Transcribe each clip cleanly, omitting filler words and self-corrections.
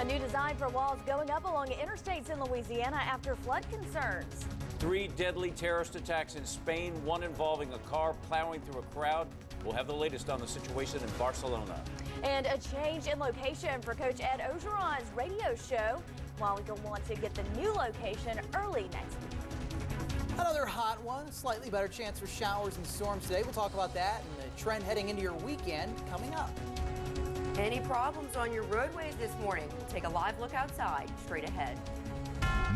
A new design for walls going up along interstates in Louisiana after flood concerns. 3 deadly terrorist attacks in Spain, one involving a car plowing through a crowd. We'll have the latest on the situation in Barcelona. And a change in location for Coach Ed Orgeron's radio show, while we will want to get the new location early next week. Another hot one, a slightly better chance for showers and storms today. We'll talk about that and the trend heading into your weekend coming up. Any problems on your roadways this morning? We'll take a live look outside straight ahead.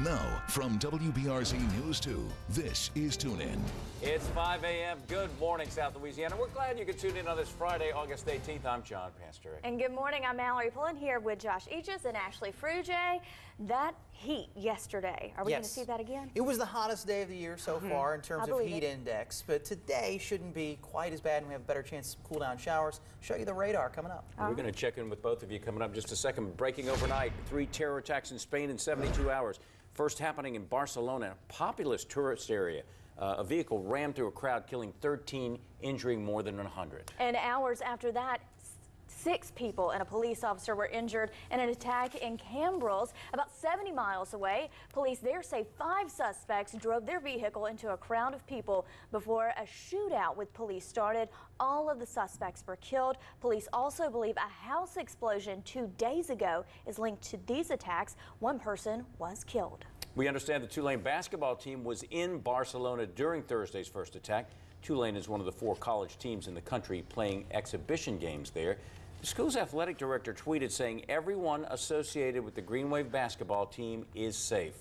Now, from WBRZ News 2, this is Tune In. It's 5 a.m. Good morning, South Louisiana. We're glad you could tune in on this Friday, August 18th. I'm John Pasterik. And good morning. I'm Mallory Pullen here with Josh Aegis and Ashley Fruge. That heat yesterday, are we going to see that again? It was the hottest day of the year so far in terms of heat index, but today shouldn't be quite as bad and we have a better chance of cool down showers. Show you the radar coming up. We're going to check in with both of you coming up in just a second. Breaking overnight, 3 terror attacks in Spain in 72 hours. First happening in Barcelona, a populous tourist area. A vehicle rammed through a crowd, killing 13, injuring more than 100. And hours after that, 6 people and a police officer were injured in an attack in Cambrils, about 70 miles away. Police there say 5 suspects drove their vehicle into a crowd of people before a shootout with police started. All of the suspects were killed. Police also believe a house explosion 2 days ago is linked to these attacks. 1 person was killed. We understand the Tulane basketball team was in Barcelona during Thursday's first attack. Tulane is one of the 4 college teams in the country playing exhibition games there. The school's athletic director tweeted saying everyone associated with the Green Wave basketball team is safe.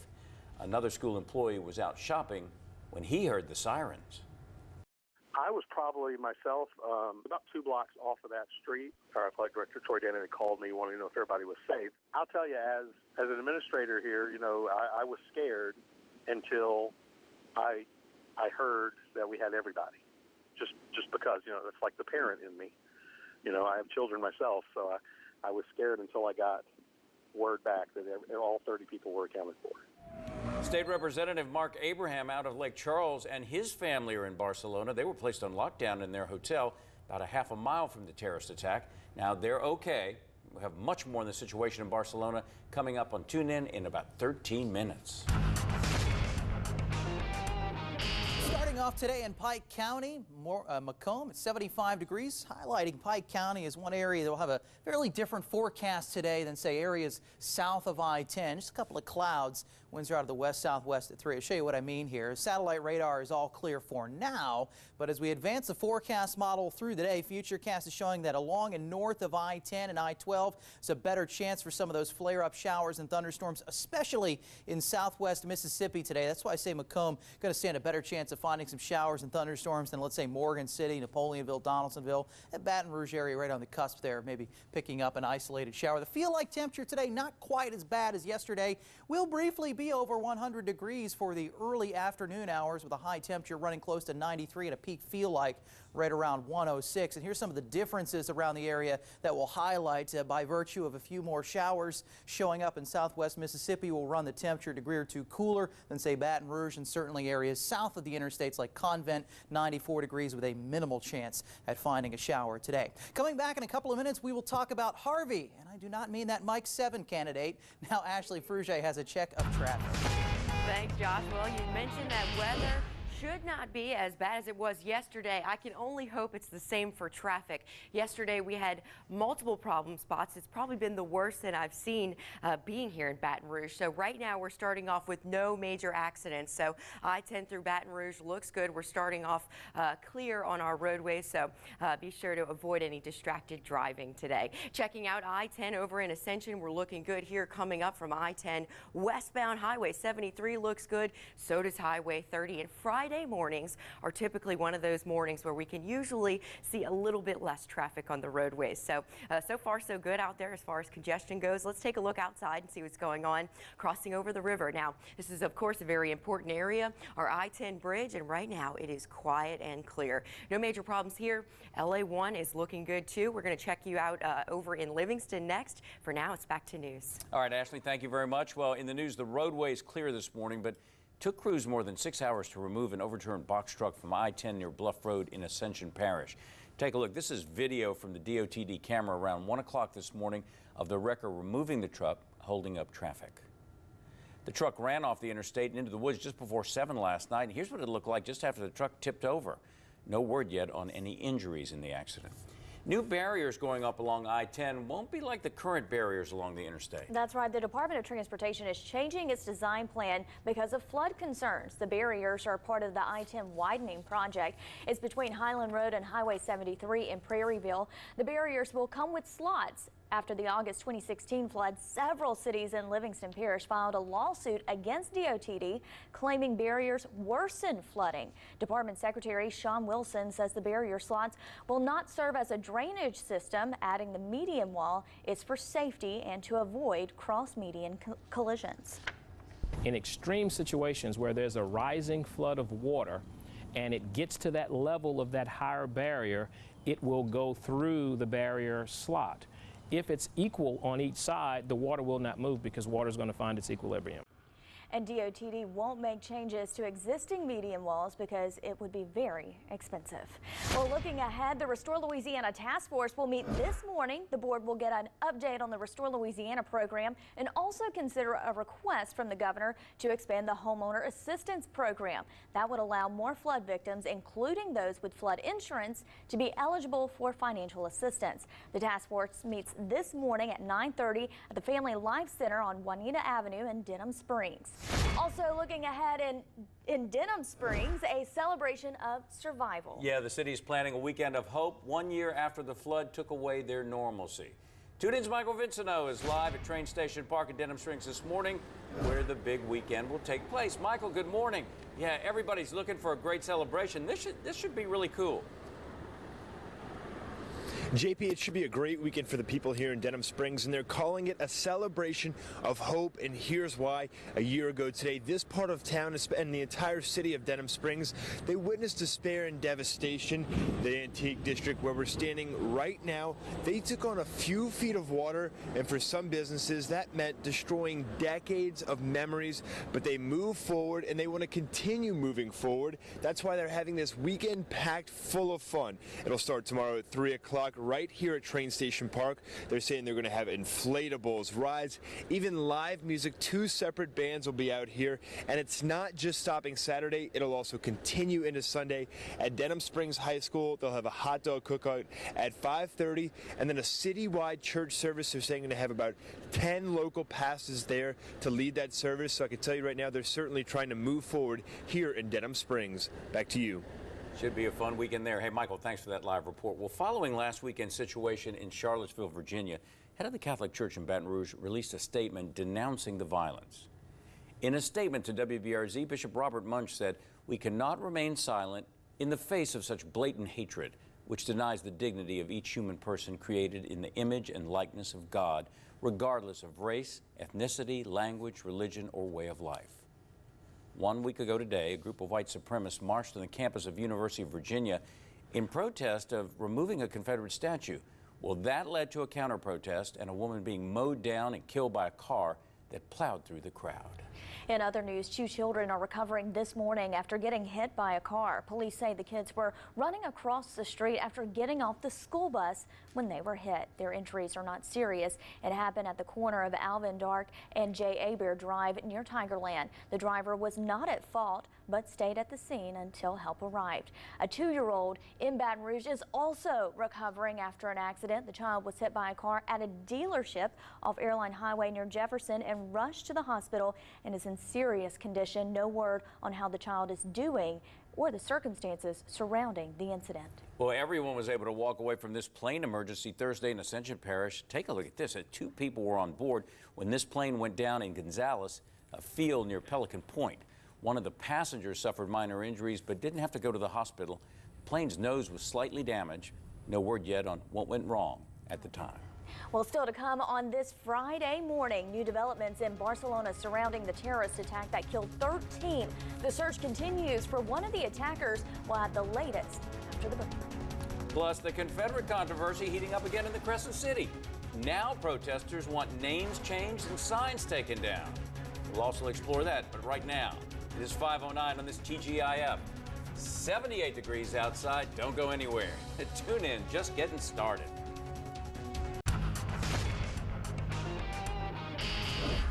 Another school employee was out shopping when he heard the sirens. I was probably myself about 2 blocks off of that street. Our athletic director, Troy Dannon, called me wanting to know if everybody was safe. I'll tell you, as an administrator here, you know, I was scared until I heard that we had everybody. Just because, you know, it's like the parent in me. You know, I have children myself, so I was scared until I got word back that all 30 people were accounted for. State Representative Mark Abraham out of Lake Charles and his family are in Barcelona. They were placed on lockdown in their hotel about a half a mile from the terrorist attack. Now they're okay. We'll have much more on the situation in Barcelona coming up on Tune In about 13 minutes. Starting off today in Pike County, Macomb at 75 degrees, highlighting Pike County as one area that will have a fairly different forecast today than, say, areas south of I-10. Just a couple of clouds. Winds are out of the west-southwest at 3. I'll show you what I mean here. Satellite radar is all clear for now, but as we advance the forecast model through the day, Futurecast is showing that along and north of I-10 and I-12, it's a better chance for some of those flare-up showers and thunderstorms, especially in southwest Mississippi today. That's why I say Macomb going to stand a better chance of finding some showers and thunderstorms than, let's say, Morgan City, Napoleonville, Donaldsonville, and Baton Rouge area right on the cusp there, maybe picking up an isolated shower. The feel-like temperature today not quite as bad as yesterday. Will briefly be over 100 degrees for the early afternoon hours with a high temperature running close to 93 and a peak feel-like right around 106. And here's some of the differences around the area that will highlight by virtue of a few more showers showing up in southwest Mississippi will run the temperature a degree or 2 cooler than, say, Baton Rouge and certainly areas south of the interstates like Convent, 94 degrees with a minimal chance at finding a shower today. Coming back in a couple of minutes, we will talk about Harvey, and I do not mean that Mike 7 candidate. Now Ashley Fruge has a check of traffic. Thanks, Josh. Well, you mentioned that weather should not be as bad as it was yesterday. I can only hope it's the same for traffic. Yesterday we had multiple problem spots. It's probably been the worst that I've seen being here in Baton Rouge. So right now we're starting off with no major accidents. So I-10 through Baton Rouge looks good. We're starting off clear on our roadways. So be sure to avoid any distracted driving today. Checking out I-10 over in Ascension. We're looking good here coming up from I-10 westbound. Highway 73 looks good. So does Highway 30. And Friday mornings are typically one of those mornings where we can usually see a little bit less traffic on the roadways. So far so good out there as far as congestion goes. Let's take a look outside and see what's going on crossing over the river. Now, this is of course a very important area, our I-10 bridge, and right now it is quiet and clear. No major problems here. LA1 is looking good too. We're going to check you out over in Livingston next. For now, it's back to news. All right, Ashley, thank you very much. Well, in the news, the roadway is clear this morning, but took crews more than 6 hours to remove an overturned box truck from I-10 near Bluff Road in Ascension Parish. Take a look. This is video from the DOTD camera around 1 o'clock this morning of the wrecker removing the truck, holding up traffic. The truck ran off the interstate and into the woods just before 7 last night. And here's what it looked like just after the truck tipped over. No word yet on any injuries in the accident. New barriers going up along I-10 won't be like the current barriers along the interstate. That's right. The Department of Transportation is changing its design plan because of flood concerns. The barriers are part of the I-10 widening project. It's between Highland Road and Highway 73 in Prairieville. The barriers will come with slots. After the August 2016 flood, several cities in Livingston Parish filed a lawsuit against DOTD, claiming barriers worsen flooding. Department Secretary Sean Wilson says the barrier slots will not serve as a drainage system, adding the median wall is for safety and to avoid cross-median collisions. In extreme situations where there's a rising flood of water and it gets to that level of that higher barrier, it will go through the barrier slot. If it's equal on each side, the water will not move because water is going to find its equilibrium. And DOTD won't make changes to existing median walls because it would be very expensive. Well, looking ahead, the Restore Louisiana Task Force will meet this morning. The board will get an update on the Restore Louisiana program and also consider a request from the governor to expand the homeowner assistance program. That would allow more flood victims, including those with flood insurance, to be eligible for financial assistance. The task force meets this morning at 9:30 at the Family Life Center on Juanita Avenue in Denham Springs. Also looking ahead in Denham Springs, a celebration of survival. Yeah, the city's planning a weekend of hope 1 year after the flood took away their normalcy. 2 News' Michael Vincento is live at Train Station Park in Denham Springs this morning, where the big weekend will take place. Michael, good morning. Yeah, everybody's looking for a great celebration. This should be really cool. JP, it should be a great weekend for the people here in Denham Springs, and they're calling it a celebration of hope, and here's why. A year ago today, this part of town and the entire city of Denham Springs, they witnessed despair and devastation. The Antique District, where we're standing right now, they took on a few feet of water, and for some businesses, that meant destroying decades of memories, but they moved forward, and they want to continue moving forward. That's why they're having this weekend packed full of fun. It'll start tomorrow at 3 o'clock. Right here at Train Station Park. They're saying they're going to have inflatables, rides, even live music. 2 separate bands will be out here, and it's not just stopping Saturday. It'll also continue into Sunday. At Denham Springs High School, they'll have a hot dog cookout at 5:30, and then a citywide church service. They're saying to have about 10 local pastors there to lead that service. So I can tell you right now, they're certainly trying to move forward here in Denham Springs. Back to you. Should be a fun weekend there. Hey, Michael, thanks for that live report. Well, following last weekend's situation in Charlottesville, Virginia, head of the Catholic Church in Baton Rouge released a statement denouncing the violence. In a statement to WBRZ, Bishop Robert Munch said, "We cannot remain silent in the face of such blatant hatred, which denies the dignity of each human person created in the image and likeness of God, regardless of race, ethnicity, language, religion, or way of life." 1 week ago today, a group of white supremacists marched on the campus of University of Virginia in protest of removing a Confederate statue. Well, that led to a counter-protest and a woman being mowed down and killed by a car that plowed through the crowd. In other news, 2 children are recovering this morning after getting hit by a car. Police say the kids were running across the street after getting off the school bus when they were hit. Their injuries are not serious. It happened at the corner of Alvin Dark and J. Aber Drive near Tigerland. The driver was not at fault, but stayed at the scene until help arrived. A 2-year-old in Baton Rouge is also recovering after an accident. The child was hit by a car at a dealership off Airline Highway near Jefferson and rushed to the hospital and is in serious condition. No word on how the child is doing or the circumstances surrounding the incident. Well, everyone was able to walk away from this plane emergency Thursday in Ascension Parish. Take a look at this. 2 people were on board when this plane went down in Gonzales, a field near Pelican Point. One of the passengers suffered minor injuries but didn't have to go to the hospital. The plane's nose was slightly damaged. No word yet on what went wrong at the time. Well, still to come on this Friday morning, new developments in Barcelona surrounding the terrorist attack that killed 13. The search continues for one of the attackers. We'll have the latest after the break. Plus, the Confederate controversy heating up again in the Crescent City. Now protesters want names changed and signs taken down. We'll also explore that, but right now, it is 5:09 on this TGIF. 78 degrees outside. Don't go anywhere. Tune in, just getting started.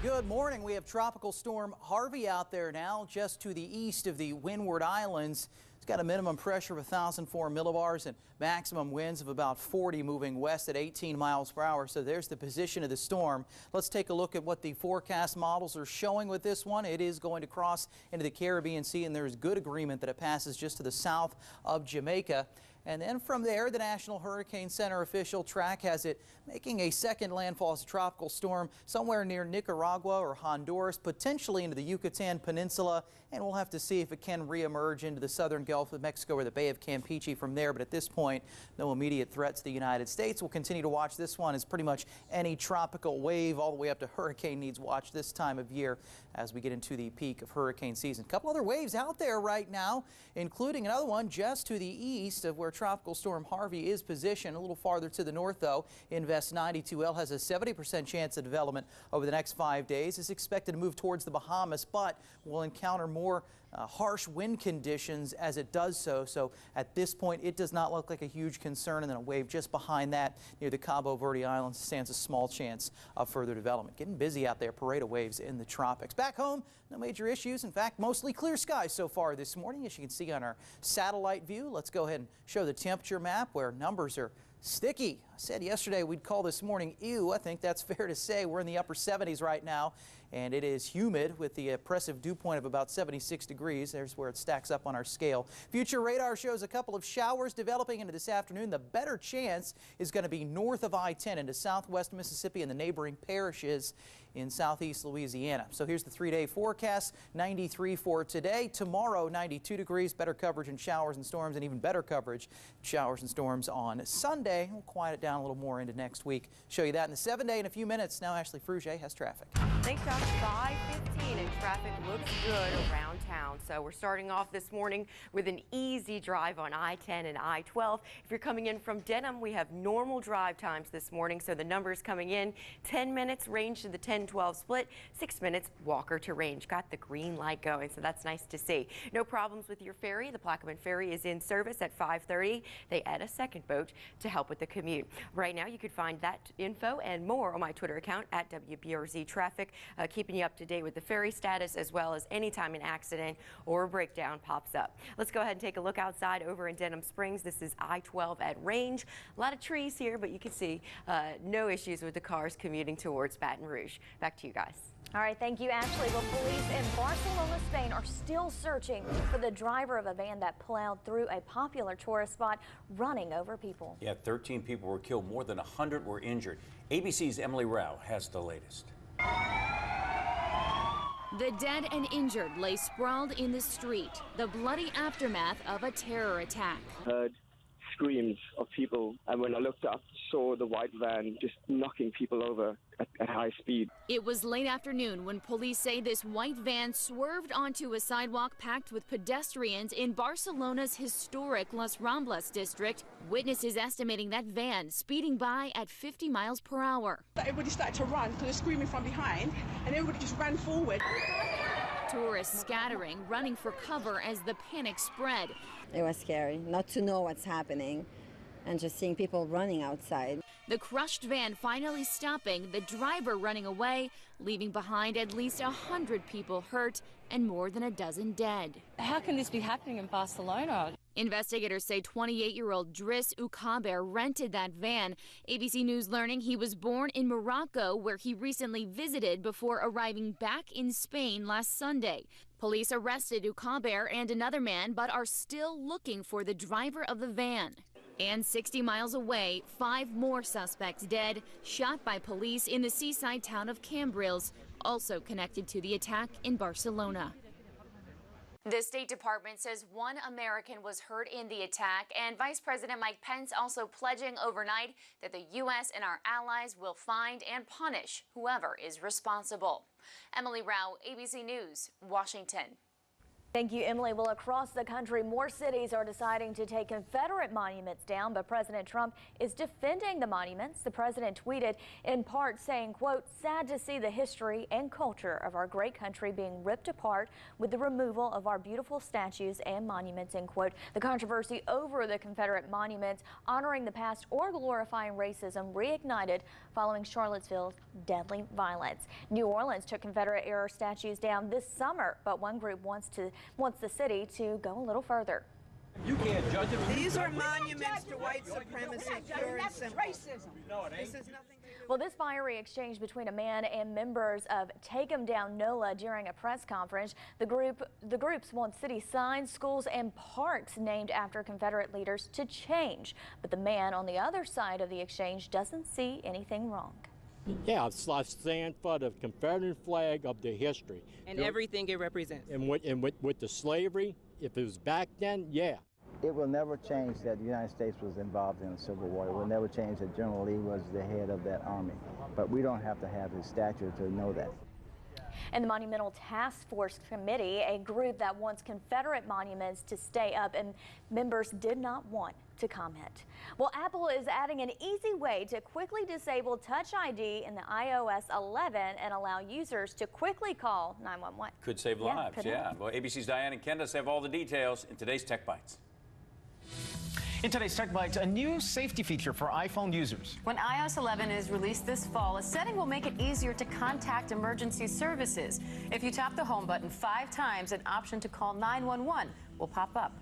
Good morning. We have Tropical Storm Harvey out there now, just to the east of the Windward Islands. It's got a minimum pressure of 1,004 millibars and maximum winds of about 40, moving west at 18 miles per hour. So there's the position of the storm. Let's take a look at what the forecast models are showing with this one. It is going to cross into the Caribbean Sea, and there's good agreement that it passes just to the south of Jamaica. And then from there, the National Hurricane Center official track has it making a second landfall as a tropical storm somewhere near Nicaragua or Honduras, potentially into the Yucatan Peninsula. And we'll have to see if it can reemerge into the southern Gulf of Mexico or the Bay of Campeche from there. But at this point, no immediate threat to the United States. We'll continue to watch this one as pretty much any tropical wave all the way up to hurricane needs watch this time of year as we get into the peak of hurricane season. A couple other waves out there right now, including another one just to the east of where Tropical Storm Harvey is positioned. A little farther to the north, though, Invest 92L has a 70% chance of development over the next 5 days. It's expected to move towards the Bahamas, but will encounter more harsh wind conditions as it does so. So at this point, it does not look like a huge concern. And then a wave just behind that near the Cabo Verde Islands stands a small chance of further development. Getting busy out there, parade of waves in the tropics. Back home, no major issues. In fact, mostly clear skies so far this morning, as you can see on our satellite view. Let's go ahead and show the temperature map where numbers are sticky. I said yesterday we'd call this morning ew. I think that's fair to say. We're in the upper 70s right now, and it is humid with the oppressive dew point of about 76 degrees. There's where it stacks up on our scale. Future radar shows a couple of showers developing into this afternoon. The better chance is going to be north of I-10 into southwest Mississippi and the neighboring parishes in southeast Louisiana. So here's the 3-day forecast. 93 for today. Tomorrow, 92 degrees. Better coverage in showers and storms, and even better coverage showers and storms on Sunday. We'll quiet it down a little more into next week. Show you that in the 7-day in a few minutes. Now Ashley Frugier has traffic. Thanks, Josh. 5:15 and traffic looks good around town. So we're starting off this morning with an easy drive on I-10 and I-12. If you're coming in from Denham, we have normal drive times this morning. So the numbers coming in, 10 minutes range to the 10-12 split, 6 minutes Walker to Range. Got the green light going, so that's nice to see. No problems with your ferry. The Plaquemine Ferry is in service at 5:30. They add a second boat to help with the commute. Right now, you could find that info and more on my Twitter account at WBRZ Traffic, keeping you up to date with the ferry status as well as anytime an accident or a breakdown pops up. Let's go ahead and take a look outside over in Denham Springs. This is I-12 at Range. A lot of trees here, but you can see no issues with the cars commuting towards Baton Rouge. Back to you guys. All right, thank you, Ashley. Well, police in Barcelona, Spain are still searching for the driver of a van that plowed through a popular tourist spot, running over people. Yeah, 13 people were killed. More than 100 were injured. ABC's Emily Rao has the latest. The dead and injured lay sprawled in the street, the bloody aftermath of a terror attack. Heard screams of people, and when I looked up, saw the white van just knocking people over at high speed. It was late afternoon when police say this white van swerved onto a sidewalk packed with pedestrians in Barcelona's historic Las Ramblas district. Witnesses estimating that van speeding by at 50 miles per hour. Everybody started to run because they're screaming from behind, and everybody just ran forward. Tourists scattering, running for cover as the panic spread. It was scary not to know what's happening and just seeing people running outside. The crushed van finally stopping, the driver running away, leaving behind at least 100 people hurt and more than a dozen dead. How can this be happening in Barcelona? Investigators say 28-year-old Driss Ukaber rented that van. ABC News learning he was born in Morocco, where he recently visited before arriving back in Spain last Sunday. Police arrested Ukaber and another man, but are still looking for the driver of the van. And 60 miles away, 5 more suspects dead, shot by police in the seaside town of Cambrils, also connected to the attack in Barcelona. The State Department says 1 American was hurt in the attack, and Vice President Mike Pence also pledging overnight that the U.S. and our allies will find and punish whoever is responsible. Emily Rao, ABC News, Washington. Thank you, Emily. Well, across the country, more cities are deciding to take Confederate monuments down, but President Trump is defending the monuments. The president tweeted in part saying, quote, "Sad to see the history and culture of our great country being ripped apart with the removal of our beautiful statues and monuments," end quote. The controversy over the Confederate monuments honoring the past or glorifying racism reignited following Charlottesville's deadly violence. New Orleans took Confederate-era statues down this summer, but one group wants the city to go a little further. You can't judge it. These are monuments to white supremacy, pure and simple. Racism. No, it ain't. This is nothing. Well, this fiery exchange between a man and members of Take 'em Down NOLA during a press conference. The groups want city signs, schools, and parks named after Confederate leaders to change. But the man on the other side of the exchange doesn't see anything wrong. Yeah, I stand for the Confederate flag of the history. And everything it represents. And with the slavery, if it was back then, yeah. It will never change that the United States was involved in the Civil War. It will never change that General Lee was the head of that army. But we don't have to have his statue to know that. And the Monumental Task Force Committee, a group that wants Confederate monuments to stay up, and members did not want to comment. Well, Apple is adding an easy way to quickly disable Touch ID in the iOS 11 and allow users to quickly call 911. Could save lives, yeah. Well, ABC's Diane and Candace have all the details in today's Tech Bites. In today's Tech Bites, a new safety feature for iPhone users. When iOS 11 is released this fall, a setting will make it easier to contact emergency services. If you tap the home button 5 times, an option to call 911 will pop up.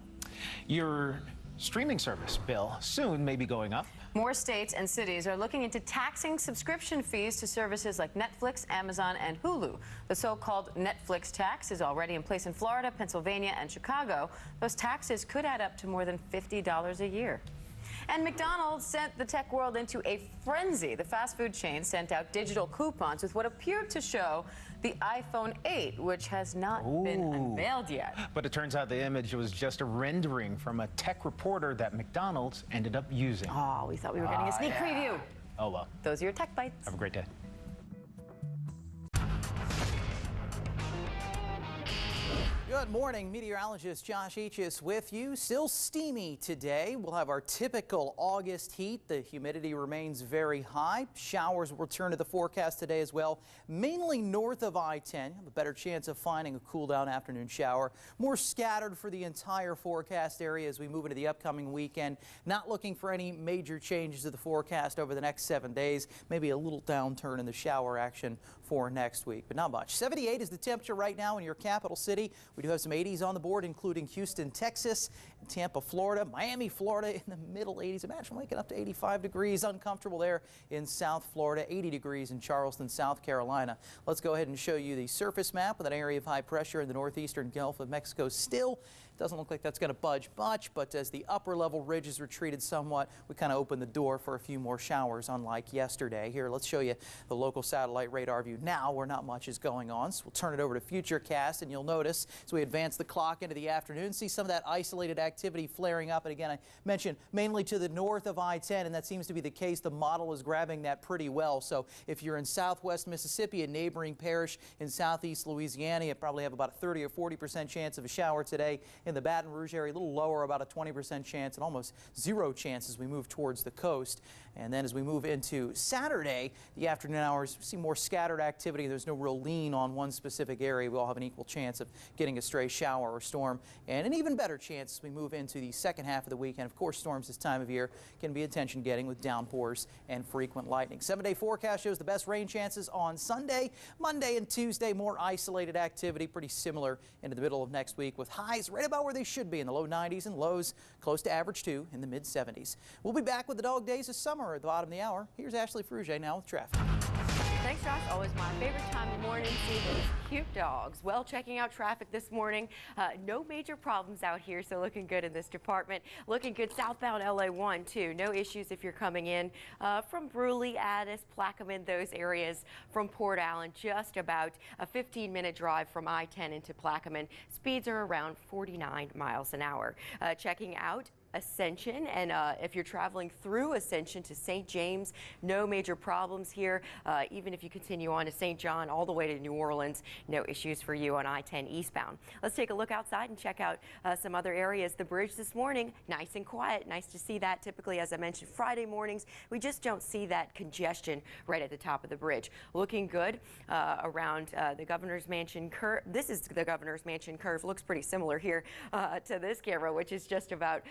Your streaming service bill soon may be going up. More states and cities are looking into taxing subscription fees to services like Netflix, Amazon, and Hulu. The so-called Netflix tax is already in place in Florida, Pennsylvania, and Chicago. Those taxes could add up to more than $50 a year. And McDonald's sent the tech world into a frenzy. The fast food chain sent out digital coupons with what appeared to show the iPhone 8, which has not been unveiled yet. But it turns out the image was just a rendering from a tech reporter that McDonald's ended up using. Oh, we thought we were getting a sneak preview. Oh, well. Those are your Tech Bites. Have a great day. Good morning, meteorologist Josh Eaches with you. Still steamy today. We'll have our typical August heat. The humidity remains very high. Showers will return to the forecast today as well, mainly north of I-10. Have a better chance of finding a cool down afternoon shower. More scattered for the entire forecast area as we move into the upcoming weekend. Not looking for any major changes to the forecast over the next 7 days. Maybe a little downturn in the shower action for next week, but not much. 78 is the temperature right now in your capital city. We do have some 80s on the board, including Houston, Texas, Tampa, Florida, Miami, Florida in the middle 80s. Imagine waking up to 85 degrees, uncomfortable there in South Florida, 80 degrees in Charleston, South Carolina. Let's go ahead and show you the surface map with an area of high pressure in the northeastern Gulf of Mexico. Still doesn't look like that's going to budge much, but as the upper level ridges retreated somewhat, we kind of opened the door for a few more showers, unlike yesterday. Here, let's show you the local satellite radar view now, where not much is going on. So we'll turn it over to Futurecast, and you'll notice as we advance the clock into the afternoon, see some of that isolated activity flaring up. And again, I mentioned mainly to the north of I-10, and that seems to be the case. The model is grabbing that pretty well. So if you're in southwest Mississippi, a neighboring parish in southeast Louisiana, you probably have about a 30 or 40% chance of a shower today. In the Baton Rouge area, a little lower, about a 20% chance, and almost zero chance as we move towards the coast. And then as we move into Saturday, the afternoon hours, we see more scattered activity. There's no real lean on one specific area. We all have an equal chance of getting a stray shower or storm, and an even better chance as we move into the second half of the weekend. Of course, storms this time of year can be attention-getting with downpours and frequent lightning. 7-day forecast shows the best rain chances on Sunday, Monday, and Tuesday. More isolated activity, pretty similar into the middle of next week, with highs right about where they should be in the low 90s and lows close to average too in the mid 70s. We'll be back with the dog days of summer at the bottom of the hour. Here's Ashley Fruge now with traffic. Thanks, Josh. Always my favorite time of morning. See those cute dogs. Well, checking out traffic this morning. No major problems out here, so looking good in this department. Looking good southbound LA 1, too. No issues if you're coming in from Bruley, Addis, Plaquemine, those areas from Port Allen. Just about a 15-minute drive from I-10 into Plaquemine. Speeds are around 49 miles an hour. Checking out Ascension, and if you're traveling through Ascension to St. James, no major problems here. Even if you continue on to St. John all the way to New Orleans, no issues for you on I-10 eastbound. Let's take a look outside and check out some other areas. The bridge this morning, nice and quiet. Nice to see that. Typically, as I mentioned, Friday mornings, we just don't see that congestion right at the top of the bridge. Looking good around the Governor's Mansion curve. This is the Governor's Mansion curve. Looks pretty similar here to this camera, which is just about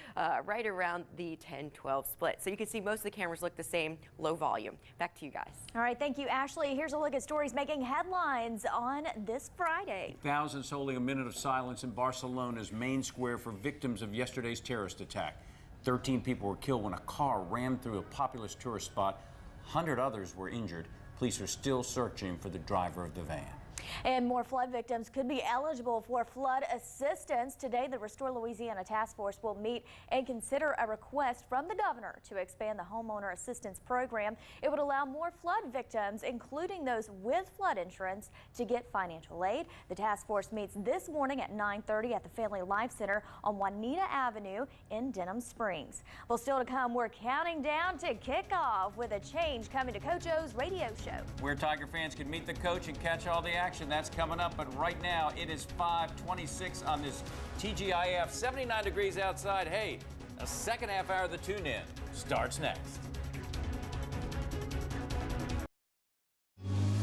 right around the 10-12 split. So you can see most of the cameras look the same, low volume. Back to you guys. All right, thank you, Ashley. Here's a look at stories making headlines on this Friday. Thousands holding a minute of silence in Barcelona's main square for victims of yesterday's terrorist attack. 13 people were killed when a car rammed through a populous tourist spot. 100 others were injured. Police are still searching for the driver of the van. And more flood victims could be eligible for flood assistance. Today, the Restore Louisiana Task Force will meet and consider a request from the governor to expand the homeowner assistance program. It would allow more flood victims, including those with flood insurance, to get financial aid. The task force meets this morning at 9:30 at the Family Life Center on Juanita Avenue in Denham Springs. Well, still to come, we're counting down to kickoff with a change coming to Coach O's radio show. Where Tiger fans can meet the coach and catch all the action. That's coming up, but right now it is 5:26 on this TGIF. 79 degrees outside. Hey, a second half hour of the tune-in starts next.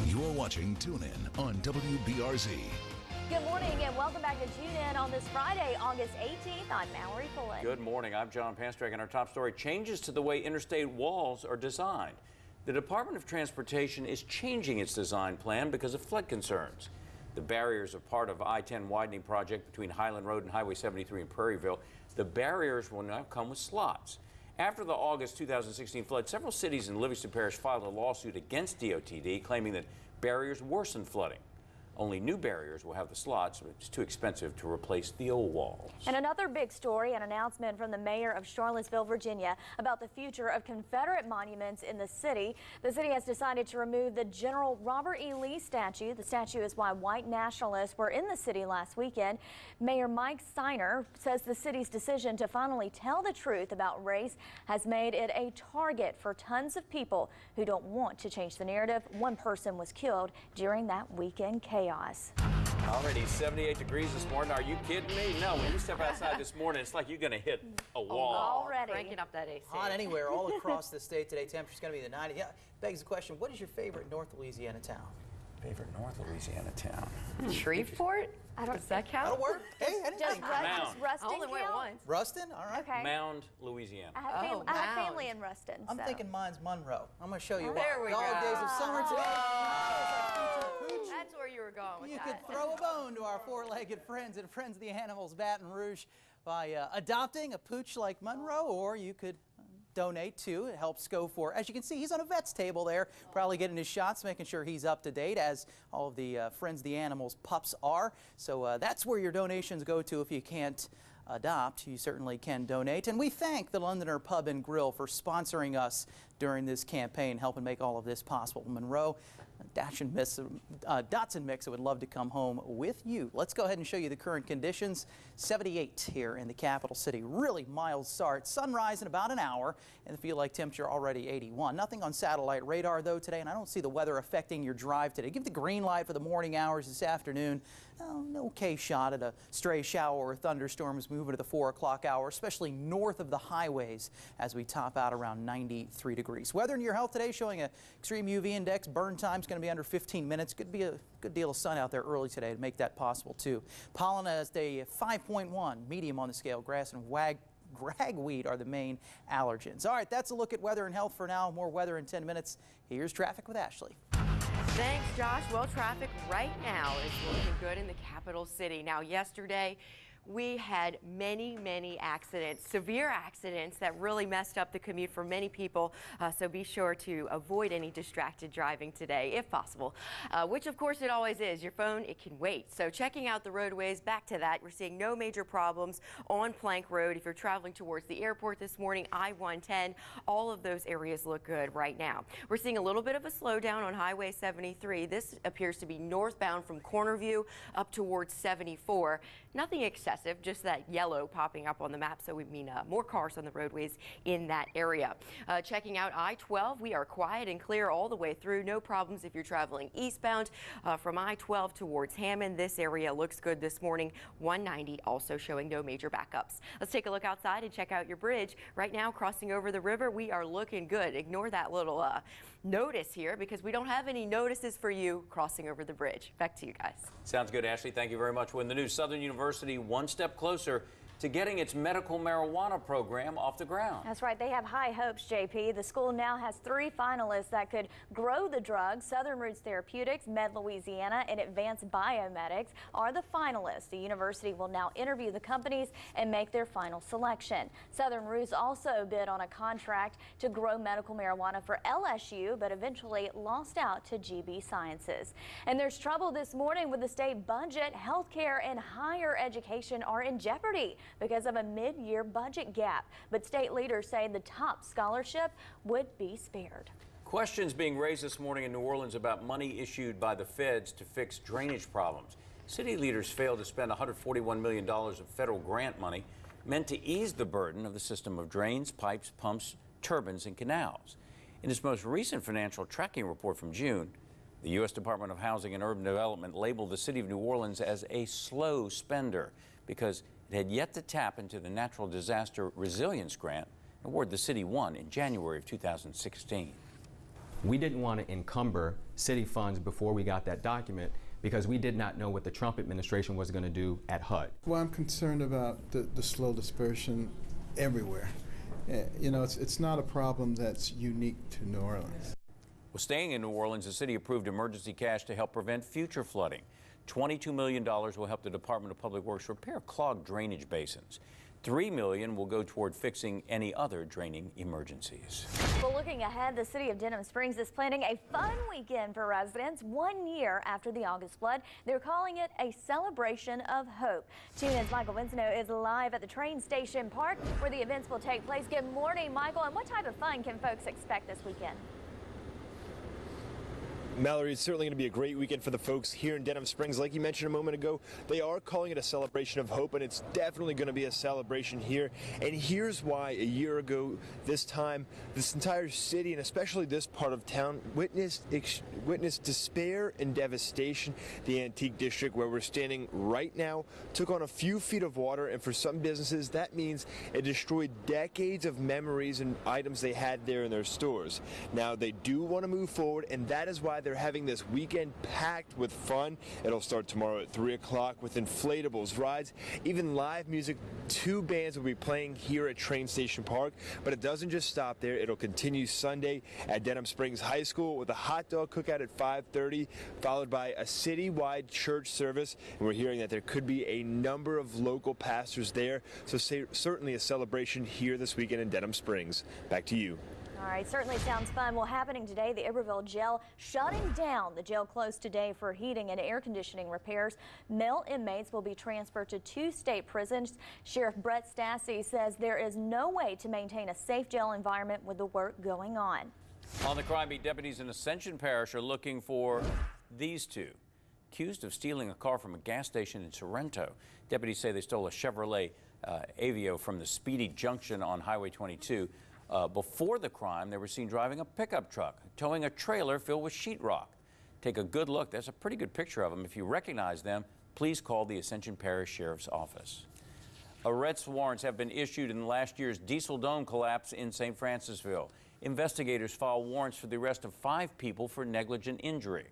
You're watching Tune In on WBRZ. Good morning and welcome back to Tune In on this Friday, August 18th. I'm Mallory Pullen. Good morning. I'm John Panstrak, and our top story: changes to the way interstate walls are designed. The Department of Transportation is changing its design plan because of flood concerns. The barriers are part of I-10 widening project between Highland Road and Highway 73 in Prairieville. The barriers will now come with slots. After the August 2016 flood, several cities in Livingston Parish filed a lawsuit against DOTD, claiming that barriers worsen flooding. Only new barriers will have the slots. It's too expensive to replace the old walls. And another big story, an announcement from the mayor of Charlottesville, Virginia, about the future of Confederate monuments in the city. The city has decided to remove the General Robert E. Lee statue. The statue is why white nationalists were in the city last weekend. Mayor Mike Steiner says the city's decision to finally tell the truth about race has made it a target for tons of people who don't want to change the narrative. One person was killed during that weekend chaos. Already 78 degrees this morning. Are you kidding me? No, when you step outside this morning, it's like you're going to hit a wall. Already. Cranking up that AC. Hot anywhere all across the state today. Temperature's going to be in the 90s. Yeah, begs the question, what is your favorite North Louisiana town? Favorite North Louisiana town? Shreveport? Does that count? That'll work. Hey, anything. Just Ruston I only went count? once. Ruston? All right. Okay. Mound, Louisiana. I have family in Ruston. I'm so. thinking mine's Monroe. I'm going to show you There why. we Dog go. days of summer today. That's where you were going with You that. could throw a bone to our four-legged friends and Friends of the Animals Baton Rouge by adopting a pooch like Monroe, or you could donate to. It helps go for, as you can see, he's on a vet's table there, probably getting his shots, making sure he's up to date, as all of the Friends of the Animals pups are. So that's where your donations go to. If you can't adopt, you certainly can donate. And we thank the Londoner Pub and Grill for sponsoring us during this campaign, helping make all of this possible. Monroe, Dotson Mix, I would love to come home with you. Let's go ahead and show you the current conditions. 78 here in the capital city. Really mild start. Sunrise in about an hour, and the feel like temperature already 81. Nothing on satellite radar though today, and I don't see the weather affecting your drive today. Give the green light for the morning hours this afternoon. An okay shot at a stray shower or thunderstorm as we move into the 4 o'clock hour, especially north of the highways as we top out around 93 degrees. Weather in your health today showing an extreme UV index. Burn time's going to be under 15 minutes. Could be a good deal of sun out there early today to make that possible too. Pollen as a 5.1, medium on the scale. Grass and ragweed are the main allergens. All right, that's a look at weather and health for now. More weather in 10 minutes. Here's traffic with Ashley. Thanks, Josh. Well, traffic right now is looking good in the capital city. Now, yesterday, we had many accidents, severe accidents that really messed up the commute for many people. So be sure to avoid any distracted driving today, if possible, which of course it always is. Your phone, it can wait. So checking out the roadways, back to that, we're seeing no major problems on Plank Road. If you're traveling towards the airport this morning, I-110, all of those areas look good right now. We're seeing a little bit of a slowdown on Highway 73. This appears to be northbound from Cornerview up towards 74. Nothing excessive excessive, just that yellow popping up on the map. So we mean more cars on the roadways in that area. Checking out I-12, we are quiet and clear all the way through. No problems if you're traveling eastbound from I-12 towards Hammond. This area looks good this morning. 190 also showing no major backups. Let's take a look outside and check out your bridge. Right now, crossing over the river, we are looking good. Ignore that little notice here because we don't have any notices for you crossing over the bridge. Back to you guys. Sounds good, Ashley. Thank you very much. Well, in the news, Southern University one step closer to getting its medical marijuana program off the ground. That's right. They have high hopes, JP. The school now has 3 finalists that could grow the drug. Southern Roots Therapeutics, Med Louisiana, and Advanced Biomedics are the finalists. The university will now interview the companies and make their final selection. Southern Roots also bid on a contract to grow medical marijuana for LSU, but eventually lost out to GB Sciences. And there's trouble this morning with the state budget. Healthcare and higher education are in jeopardy because of a mid-year budget gap. But state leaders say the top scholarship would be spared. Questions being raised this morning in New Orleans about money issued by the feds to fix drainage problems. City leaders failed to spend $141 million of federal grant money meant to ease the burden of the system of drains, pipes, pumps, turbines, and canals. In its most recent financial tracking report from June, the U.S. Department of Housing and Urban Development labeled the city of New Orleans as a slow spender because it had yet to tap into the Natural Disaster Resilience Grant, an award the city won in January of 2016. We didn't want to encumber city funds before we got that document because we did not know what the Trump administration was going to do at HUD. Well, I'm concerned about the slow dispersion everywhere. You know, it's not a problem that's unique to New Orleans. Well, staying in New Orleans, the city approved emergency cash to help prevent future flooding. $22 million will help the Department of Public Works repair clogged drainage basins. $3 million will go toward fixing any other draining emergencies. Well, looking ahead, the city of Denham Springs is planning a fun weekend for residents 1 year after the August flood. They're calling it a celebration of hope. TUNE's Michael Winsnow is live at the train station park where the events will take place. Good morning, Michael. And what type of fun can folks expect this weekend? Mallory, it's certainly going to be a great weekend for the folks here in Denham Springs. Like you mentioned a moment ago, they are calling it a celebration of hope, and it's definitely going to be a celebration here. And here's why. A year ago, this time, this entire city, and especially this part of town, witnessed despair and devastation. The Antique District, where we're standing right now, took on a few feet of water, and for some businesses, that means it destroyed decades of memories and items they had there in their stores. Now, they do want to move forward, and that is why they're having this weekend packed with fun. It'll start tomorrow at 3 o'clock with inflatables, rides, even live music. 2 bands will be playing here at Train Station Park, but it doesn't just stop there. It'll continue Sunday at Denham Springs High School with a hot dog cookout at 5:30, followed by a citywide church service. And we're hearing that there could be a number of local pastors there, so certainly a celebration here this weekend in Denham Springs. Back to you. All right, certainly sounds fun. Well, happening today, the Iberville jail shutting down. The jail closed today for heating and air conditioning repairs. Male inmates will be transferred to 2 state prisons. Sheriff Brett Stassi says there is no way to maintain a safe jail environment with the work going on. On the crime beat, deputies in Ascension Parish are looking for these 2, accused of stealing a car from a gas station in Sorrento. Deputies say they stole a Chevrolet Aveo from the Speedy Junction on Highway 22. Before the crime, they were seen driving a pickup truck, towing a trailer filled with sheetrock. Take a good look. There's a pretty good picture of them. If you recognize them, please call the Ascension Parish Sheriff's Office. Arrest warrants have been issued in last year's Diesel Dome collapse in St. Francisville. Investigators filed warrants for the arrest of 5 people for negligent injury.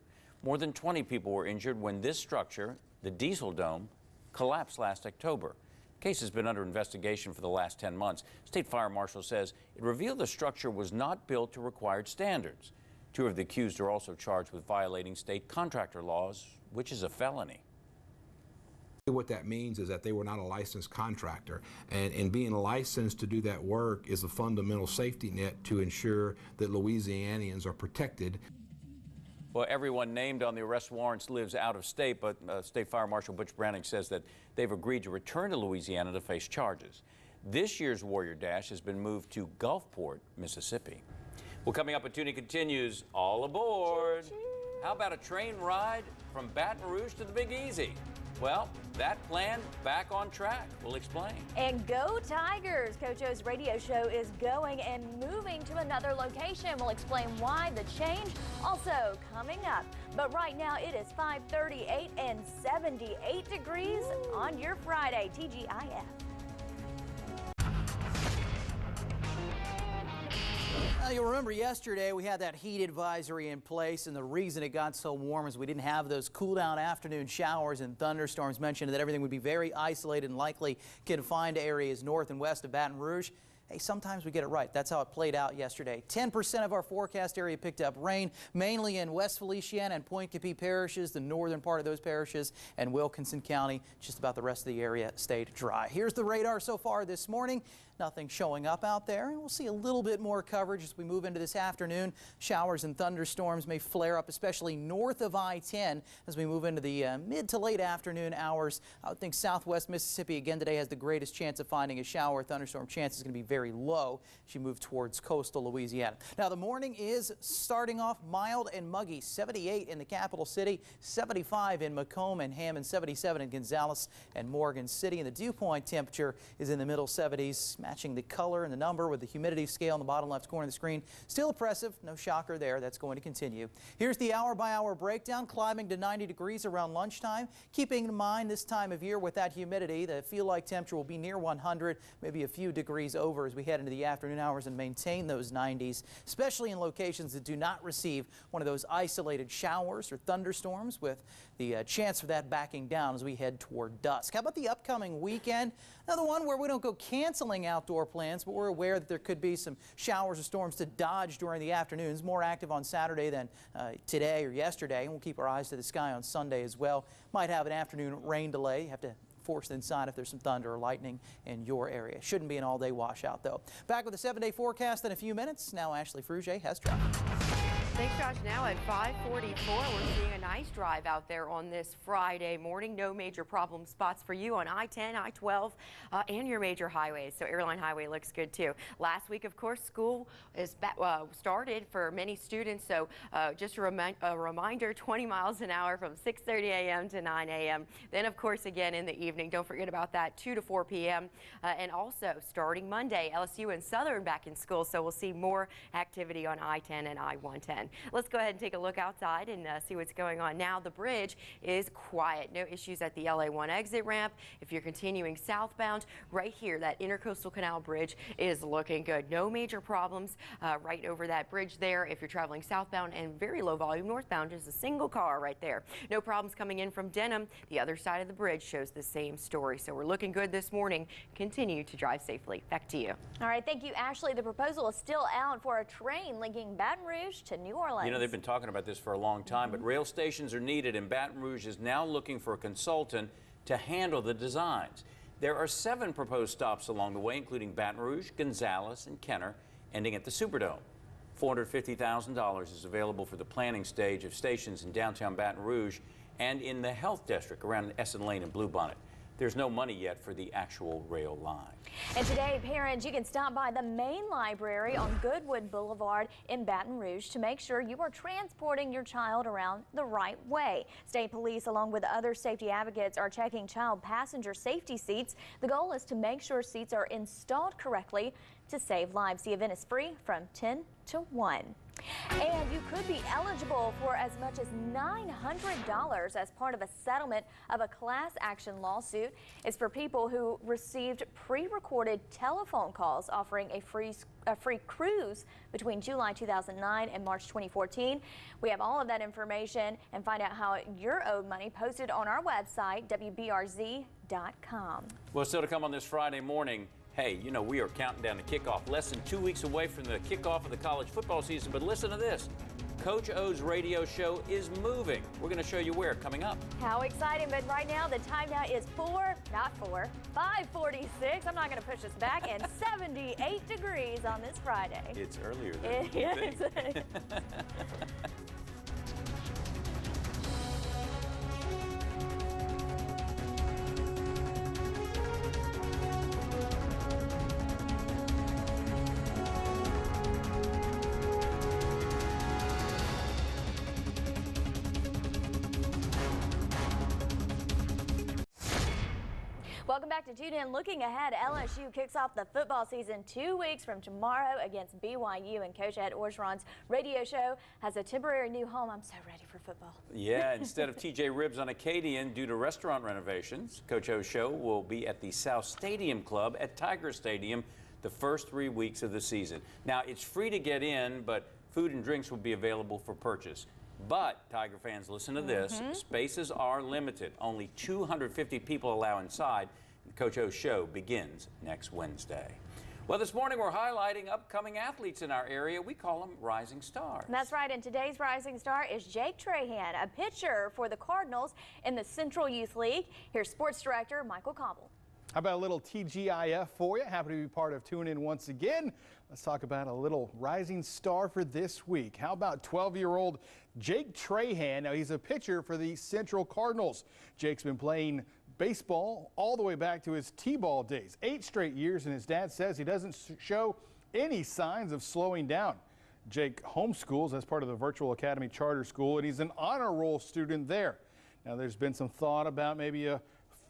More than 20 people were injured when this structure, the Diesel Dome, collapsed last October. The case has been under investigation for the last 10 months. State Fire Marshal says it revealed the structure was not built to required standards. 2 of the accused are also charged with violating state contractor laws, which is a felony. What that means is that they were not a licensed contractor, and being licensed to do that work is a fundamental safety net to ensure that Louisianians are protected. Well, everyone named on the arrest warrants lives out of state, but State Fire Marshal Butch Browning says that they've agreed to return to Louisiana to face charges. This year's Warrior Dash has been moved to Gulfport, Mississippi. Well, coming up, a Tune continues. All aboard. How about a train ride from Baton Rouge to the Big Easy? Well, that plan back on track. We'll explain. And go Tigers! Coach O's radio show is going and moving to another location. We'll explain why, the change, also coming up. But right now it is 5:38 and 78 degrees on your Friday. TGIF. You'll remember yesterday we had that heat advisory in place, and the reason it got so warm is we didn't have those cool down afternoon showers and thunderstorms. Mentioned that everything would be very isolated and likely confined to areas north and west of Baton Rouge. Hey, sometimes we get it right. That's how it played out yesterday. 10% of our forecast area picked up rain, mainly in West Feliciana and Point Capee parishes, the northern part of those parishes, and Wilkinson County. Just about the rest of the area stayed dry. Here's the radar so far this morning. Nothing showing up out there, and we'll see a little bit more coverage as we move into this afternoon. Showers and thunderstorms may flare up, especially north of I-10 as we move into the mid to late afternoon hours. I would think southwest Mississippi again today has the greatest chance of finding a shower. Thunderstorm chance is going to be very low as you move towards coastal Louisiana. Now the morning is starting off mild and muggy. 78 in the capital city, 75 in Macomb and Hammond, 77 in Gonzales and Morgan City. And the dew point temperature is in the middle 70s. Matching the color and the number with the humidity scale in the bottom left corner of the screen. Still oppressive, no shocker there. That's going to continue. Here's the hour-by-hour breakdown, climbing to 90 degrees around lunchtime. Keeping in mind this time of year with that humidity, the feel-like temperature will be near 100, maybe a few degrees over as we head into the afternoon hours and maintain those 90s, especially in locations that do not receive one of those isolated showers or thunderstorms, with the chance for that backing down as we head toward dusk. How about the upcoming weekend? Another one where we don't go canceling outdoor plans, but we're aware that there could be some showers or storms to dodge during the afternoons. More active on Saturday than today or yesterday. And we'll keep our eyes to the sky on Sunday as well. Might have an afternoon rain delay. You have to force it inside if there's some thunder or lightning in your area. Shouldn't be an all-day washout, though. Back with a 7-day forecast in a few minutes. Now Ashley Frugier has traffic. Thanks, Josh. Now at 5:44, we're seeing a nice drive out there on this Friday morning. No major problem spots for you on I-10, I-12, and your major highways. So Airline Highway looks good too. Last week, of course, school is started for many students. So just a reminder, 20 miles an hour from 6:30 a.m. to 9 a.m. Then, of course, again in the evening. Don't forget about that, 2 to 4 p.m. And also starting Monday, LSU and Southern back in school. So we'll see more activity on I-10 and I-110. Let's go ahead and take a look outside and see what's going on now. The bridge is quiet. No issues at the LA1 exit ramp. If you're continuing southbound, right here, that Intercoastal Canal Bridge is looking good. No major problems right over that bridge there. If you're traveling southbound and very low volume northbound, just a single car right there. No problems coming in from Denham. The other side of the bridge shows the same story. So we're looking good this morning. Continue to drive safely. Back to you. All right. Thank you, Ashley. The proposal is still out for a train linking Baton Rouge to New Orleans. You know, they've been talking about this for a long time, but rail stations are needed, and Baton Rouge is now looking for a consultant to handle the designs. There are 7 proposed stops along the way, including Baton Rouge, Gonzales, and Kenner, ending at the Superdome. $450,000 is available for the planning stage of stations in downtown Baton Rouge and in the Health District around Essen Lane and Bluebonnet. There's no money yet for the actual rail line. And today, parents, you can stop by the main library on Goodwood Boulevard in Baton Rouge to make sure you are transporting your child around the right way. State police, along with other safety advocates, are checking child passenger safety seats. The goal is to make sure seats are installed correctly to save lives. The event is free from 10 to 1. And you could be eligible for as much as $900 as part of a settlement of a class action lawsuit. It's for people who received pre-recorded telephone calls offering a free cruise between July 2009 and March 2014. We have all of that information and find out how you're owed money posted on our website, WBRZ.com. Well, still to come on this Friday morning. Hey, you know, we are counting down the kickoff. Less than 2 weeks away from the kickoff of the college football season. But listen to this. Coach O's radio show is moving. We're going to show you where coming up. How exciting. But right now, the time now is 5:46. I'm not going to push us back. And 78 degrees on this Friday. It's earlier than you think. Welcome back to Tune In. Looking ahead, LSU kicks off the football season 2 weeks from tomorrow against BYU, and Coach Ed Orgeron's radio show has a temporary new home. I'm so ready for football. Yeah, instead of TJ Ribs on Acadian due to restaurant renovations, Coach O's show will be at the South Stadium Club at Tiger Stadium the first 3 weeks of the season. Now, it's free to get in, but food and drinks will be available for purchase. But, Tiger fans, listen to this. Spaces are limited. Only 250 people allowed inside. Coach O's show begins next Wednesday. Well, this morning we're highlighting upcoming athletes in our area. We call them Rising Stars. That's right, and today's Rising Star is Jake Trahan, a pitcher for the Cardinals in the Central Youth League. Here's Sports Director Michael Cobble. How about a little TGIF for you? Happy to be part of Tune In once again. Let's talk about a little rising star for this week. How about 12-year-old Jake Trahan? Now, he's a pitcher for the Central Cardinals. Jake's been playing baseball all the way back to his T-ball days. 8 straight years, and his dad says he doesn't show any signs of slowing down. Jake homeschools as part of the Virtual Academy Charter School, and he's an honor roll student there. Now, there's been some thought about maybe a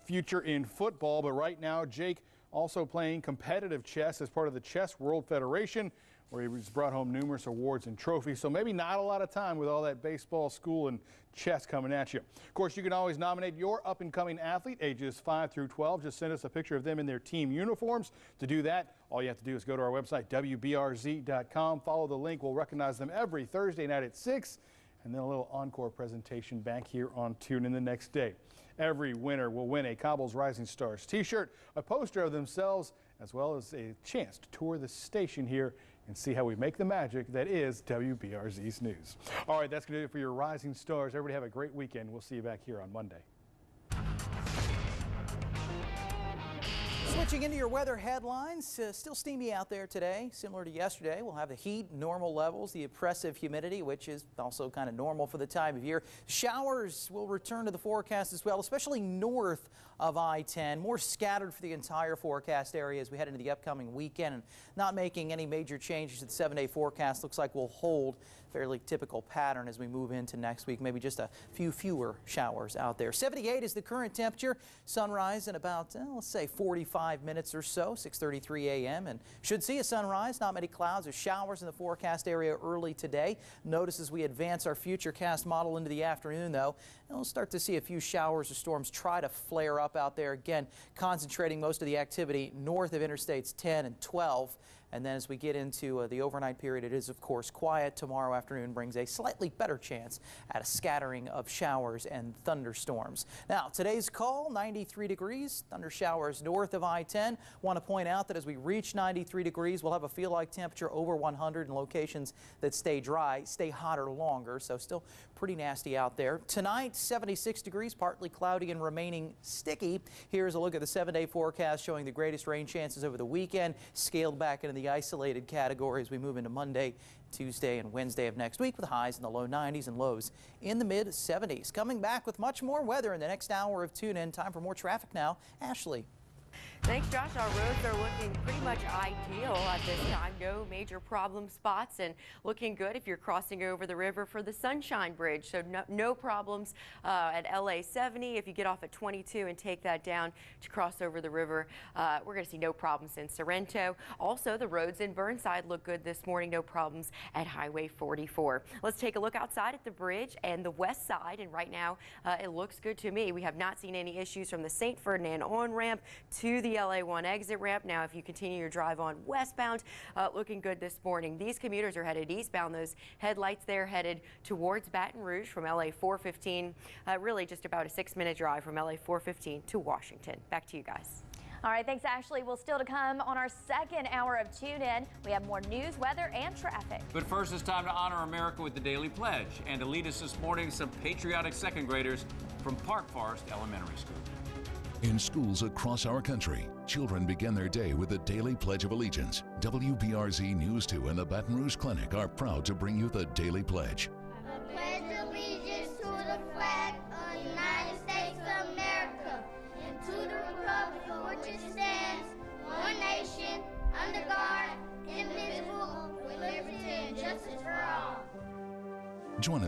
future in football, but right now Jake also playing competitive chess as part of the Chess World Federation, where he's brought home numerous awards and trophies. So maybe not a lot of time with all that baseball, school, and chess coming at you. Of course, you can always nominate your up-and-coming athlete, ages 5 through 12. Just send us a picture of them in their team uniforms. To do that, all you have to do is go to our website, WBRZ.com. Follow the link. We'll recognize them every Thursday night at 6, and then a little encore presentation back here on Tune In the next day. Every winner will win a Cobble's Rising Stars t-shirt, a poster of themselves, as well as a chance to tour the station here and see how we make the magic that is WBRZ's news. All right, that's going to do it for your Rising Stars. Everybody have a great weekend. We'll see you back here on Monday. Switching into your weather headlines, still steamy out there today, similar to yesterday. We'll have the heat, normal levels, the oppressive humidity, which is also kind of normal for the time of year. Showers will return to the forecast as well, especially north of I-10. More scattered for the entire forecast area as we head into the upcoming weekend, and not making any major changes to the 7-day forecast. Looks like we'll hold fairly typical pattern as we move into next week. Maybe just a few fewer showers out there. 78 is the current temperature. Sunrise in about, let's say 45 minutes or so, 6:33 a.m. and should see a sunrise. Not many clouds or showers in the forecast area early today. Notice as we advance our futurecast model into the afternoon, though, and we'll start to see a few showers or storms try to flare up out there. Again, concentrating most of the activity north of Interstates 10 and 12. And then as we get into the overnight period, it is, of course, quiet. Tomorrow afternoon brings a slightly better chance at a scattering of showers and thunderstorms. Now, today's call, 93 degrees, thunder showers north of I-10. Want to point out that as we reach 93 degrees, we'll have a feel-like temperature over 100 in locations that stay dry, stay hotter longer. So still pretty nasty out there. Tonight, 76 degrees, partly cloudy and remaining sticky. Here's a look at the 7-day forecast showing the greatest rain chances over the weekend, scaled back into the isolated category as we move into Monday, Tuesday, and Wednesday of next week, with highs in the low 90s and lows in the mid 70s. Coming back with much more weather in the next hour of Tune In. Time for more traffic now. Ashley. Thanks, Josh. Our roads are looking pretty much ideal at this time. No major problem spots, and looking good if you're crossing over the river for the Sunshine Bridge. So no problems at LA 70. If you get off at 22 and take that down to cross over the river, we're going to see no problems in Sorrento. Also, the roads in Burnside look good this morning. No problems at Highway 44. Let's take a look outside at the bridge and the west side, and right now it looks good to me. We have not seen any issues from the St. Ferdinand on-ramp to the LA1 exit ramp. Now, if you continue your drive on westbound, looking good this morning. These commuters are headed eastbound. Those headlights there headed towards Baton Rouge from LA 415. Really just about a 6-minute drive from LA 415 to Washington. Back to you guys. All right, thanks, Ashley. Well, still to come on our second hour of Tune In, we have more news, weather, and traffic. But first, it's time to honor America with the Daily Pledge. And to lead us this morning, some patriotic second graders from Park Forest Elementary School. In schools across our country, children begin their day with the Daily Pledge of Allegiance. WBRZ News 2 and the Baton Rouge Clinic are proud to bring you the Daily Pledge. I pledge allegiance to the flag of the United States of America and to the republic for which it stands, one nation, under God, indivisible, with liberty and justice for all. Join us.